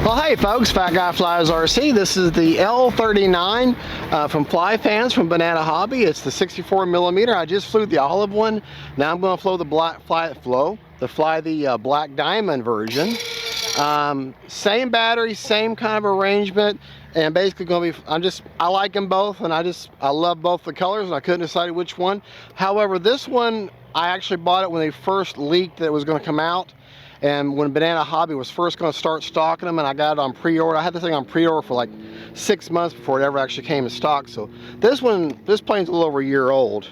Well, hey folks, Fat Guy Flies RC. This is the L-39 from FlyFans from Banana Hobby. It's the 64mm. I just flew the olive one. Now I'm going to fly the black diamond version. Same battery, same kind of arrangement, and basically going to be. I like them both, and I love both the colors, and I couldn't decide which one. However, this one I actually bought it when they first leaked that it was going to come out. And when Banana Hobby was first going to start stocking them, and I got it on pre-order. I had this thing on pre-order for like 6 months before it ever actually came in stock. So this plane's a little over a year old,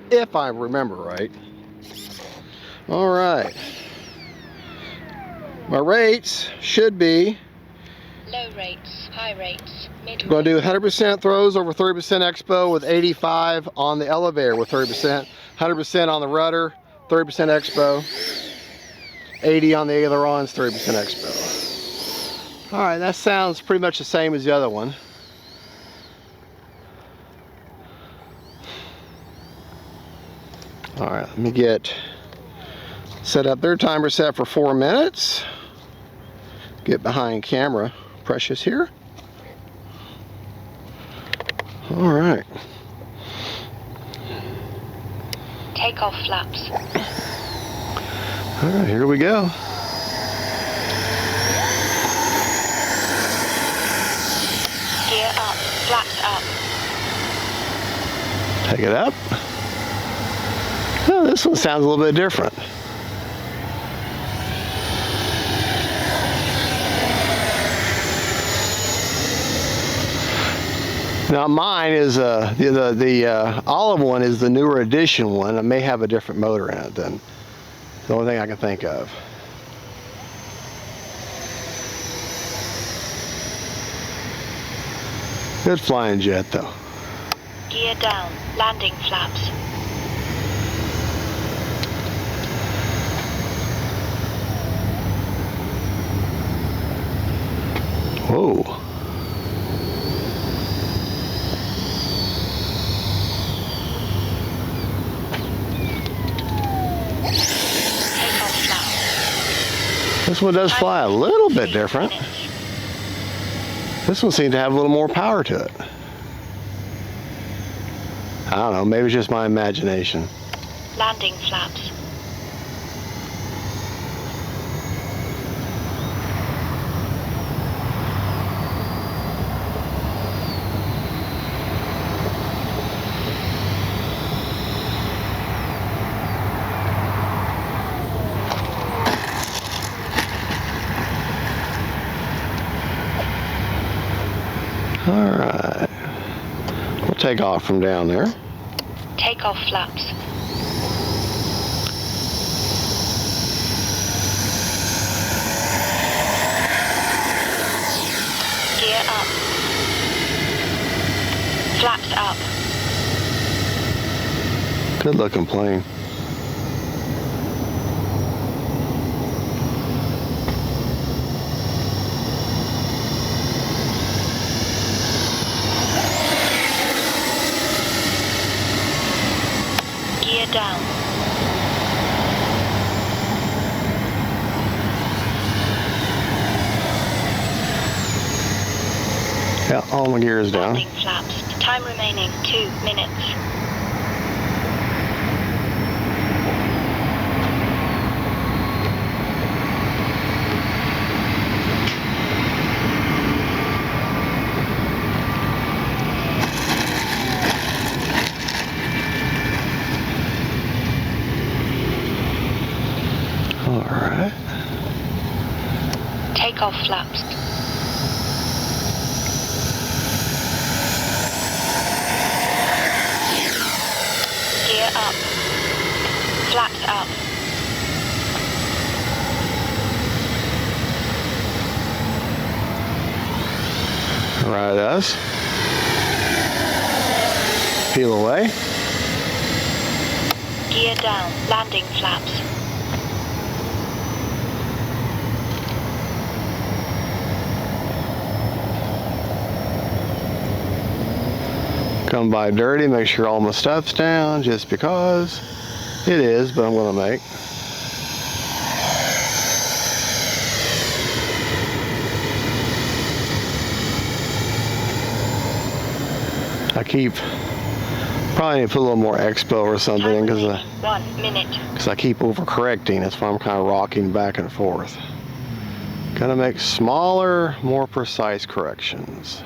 if I remember right. All right. My rates should be low rates, high rates, mid. I'm going to do 100% throws over 30% expo with 85 on the elevator with 30%, 100% on the rudder, 30% expo. 80 on the ailerons, 30% expo. All right, that sounds pretty much the same as the other one. All right, let me get set up. Their timer set for 4 minutes. Get behind camera, Precious here. All right. Take off flaps. All right, here we go. Gear up, flaps up. Take it up. Oh, this one sounds a little bit different. Now mine is the olive one is the newer edition one. It may have a different motor in it than the only thing I can think of. Good flying jet though. Gear down, landing flaps. Whoa. This one does fly a little bit different. This one seems to have a little more power to it. I don't know, maybe it's just my imagination. Landing flaps. All right, we'll take off from down there. Take off flaps. Gear up. Flaps up. Good looking plane. Down. Yeah, all my gears down. Landing flaps. Time remaining 2 minutes. Alright. Take off flaps. Gear up. Flaps up. Right us. Peel away. Gear down. Landing flaps. Come by dirty, make sure all my stuff's down, just because it is, but I'm gonna make. I keep probably need to put a little more expo or something because 1 minute. I keep overcorrecting. That's why I'm kind of rocking back and forth. Gotta make smaller, more precise corrections.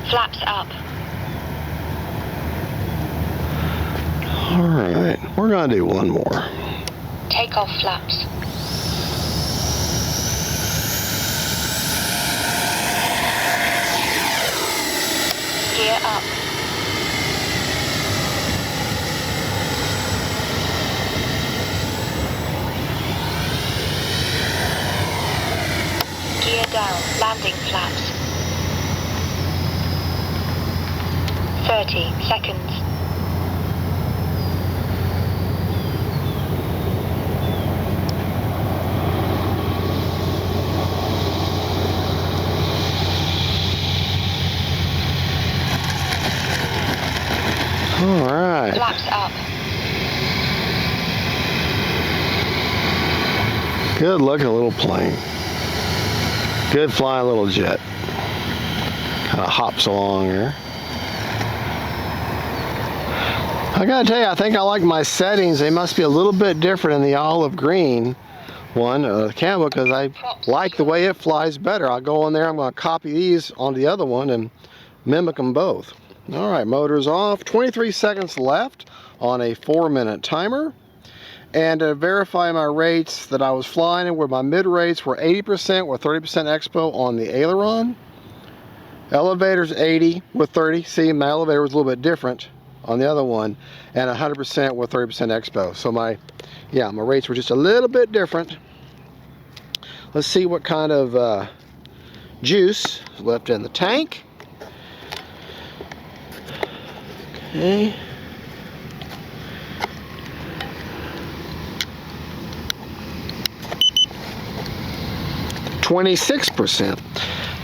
Flaps up. All right, we're gonna do one more. Take off flaps. Gear up. Gear down. Landing flaps. 30 seconds. All right. Flaps up. Good looking little plane. Good flying little jet. Kind of hops along here. I gotta tell you, I think I like my settings. They must be a little bit different in the olive green one, the camo, because I like the way it flies better. I'll go in there, I'm gonna copy these onto the other one and mimic them both. All right, motor's off. 23 seconds left on a 4-minute timer. And to verify my rates that I was flying in, where my mid rates were 80% with 30% expo on the aileron. Elevator's 80 with 30. See, my elevator was a little bit different on the other one, and 100% with 30% expo. So my rates were just a little bit different. Let's see what kind of juice is left in the tank. Okay. %.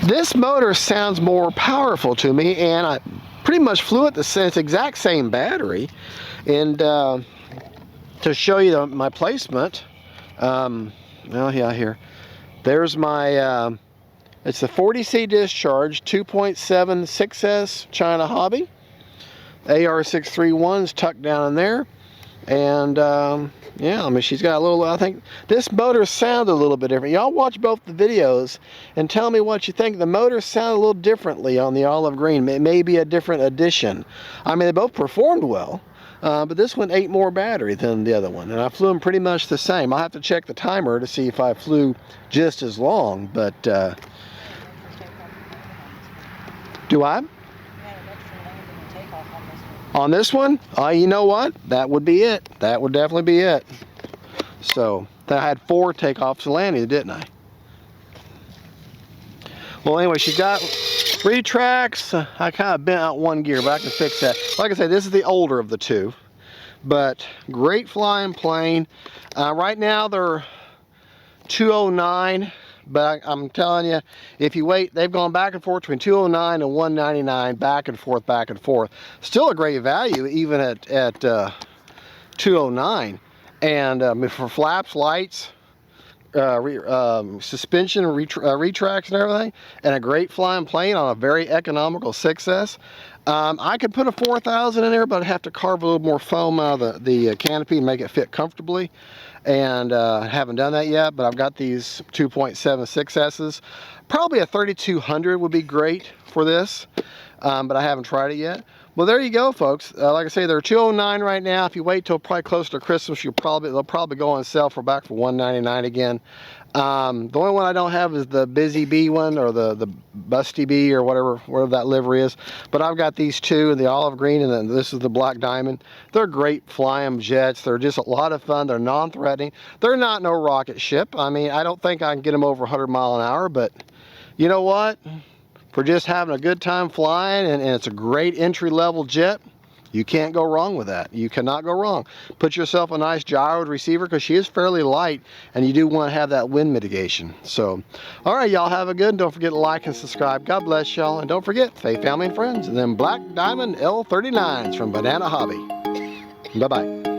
This motor sounds more powerful to me, and I pretty much flew at the exact same battery. And to show you my placement, well, yeah, here. There's my, it's the 40C discharge, 2.7 6S China Hobby. AR631's tucked down in there. And yeah, I mean, she's got a little, I think this motor sounded a little bit different. Y'all watch both the videos and tell me what you think. The motor sounded a little differently on the olive green. It may be a different addition. I mean, they both performed well, but this one ate more battery than the other one. And I flew them pretty much the same. I'll have to check the timer to see if I flew just as long, but do I? On this one, you know what? That would be it. That would definitely be it. So, I had 4 takeoffs and landings, didn't I? Well, anyway, she got retracts. I kind of bent out one gear, but I can fix that. Like I said, this is the older of the two. But great flying plane. Right now, they're 209. But I'm telling you, if you wait, they've gone back and forth between 209 and 199, back and forth, back and forth. Still a great value, even at 209. And for flaps, lights, suspension, retracts and everything, and a great flying plane on a very economical 6S. I could put a 4000 in there, but I'd have to carve a little more foam out of the canopy and make it fit comfortably. And haven't done that yet, but I've got these 2.7 6S's. Probably a 3200 would be great for this, but I haven't tried it yet. Well, there you go, folks. Like I say, they're 209 right now. If you wait till probably close to Christmas, they'll probably go on sale for 199 again. The only one I don't have is the Busy Bee one, or the Busty Bee, or whatever that livery is. But I've got these two, the olive green, and then this is the black diamond. They're great flying jets. They're just a lot of fun. They're non-threatening. They're not no rocket ship. I mean, I don't think I can get them over 100 miles an hour, but you know what? For just having a good time flying, and it's a great entry-level jet, you can't go wrong with that. You cannot go wrong. Put yourself a nice gyro receiver, because she is fairly light, and you do want to have that wind mitigation. So, all right, y'all have a good, and don't forget to like and subscribe. God bless y'all, and don't forget, faith, family, and friends, and then Black Diamond L-39s from Banana Hobby. Bye-bye.